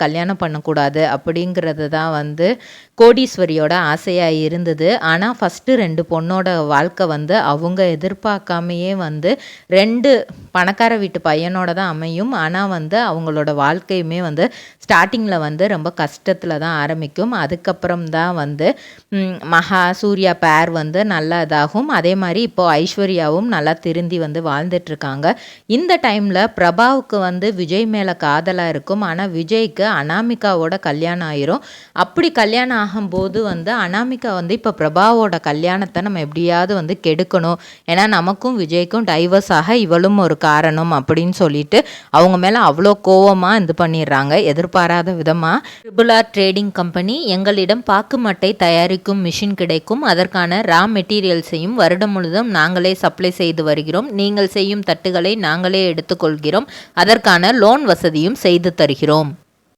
கல்யாணம் பண்ணக்கூடாது அப்படிங்கிறது தான் வந்து கோடீஸ்வரியோட ஆசையாக இருந்தது. ஆனால் ஃபஸ்ட்டு 2 பொண்ணோட வாழ்க்கை வந்து அவங்க எதிர்பார்க்காமையே வந்து 2 பணக்கார வீட்டு பையனோட தான் அமையும். ஆனால் வந்து அவங்களோட வாழ்க்கையுமே வந்து ஸ்டார்டிங்கில் வந்து ரொம்ப கஷ்டத்தில் தான் ஆரம்பிக்கும். அதுக்கப்புறம் தான் வந்து மகா சூர்யா பேர் வந்து நல்லா இதாகும். அதே மாதிரி இப்போது ஐஸ்வர்யாவும் நல்லா திருந்தி வந்து வாழ்ந்துட்டுருக்காங்க. இந்த டைமில் பிரபாவுக்கு வந்து விஜய் மேலே காதலாக இருக்கும். ஆனால் விஜய்க்கு அனாமிகாவோட கல்யாணம் ஆயிரும். அப்படி கல்யாணம் ஆகும்போது வந்து அனாமிகா வந்து இப்போ பிரபாவோட கல்யாணத்தை நம்ம எப்படியாவது வந்து கெடுக்கணும், ஏன்னா நமக்கும் விஜய்க்கும் டைவர்ஸ் ஆக இவளும் ஒரு காரணம் அப்படின்னு சொல்லிட்டு அவங்க மேலே அவ்வளோ கோவமாக இது பண்ணிடுறாங்க எதிர்பாராத விதமாக. ட்ரிபிள்-ஆர் ட்ரேடிங் கம்பெனி எங்களிடம் பாக்கு மட்டை தயாரிக்கும் மிஷின் கிடைக்கும். அதற்கான ரா மெட்டீரியல்ஸையும் வருடம் முழுதும் நாங்களே சப்ளை செய்து வருகிறோம். நீங்கள் செய்யும் தட்டுகளை நாங்களே எடுத்துக்கொள்கிறோம். அதற்கான லோன் வசதியும் செய்து தருகிறோம்.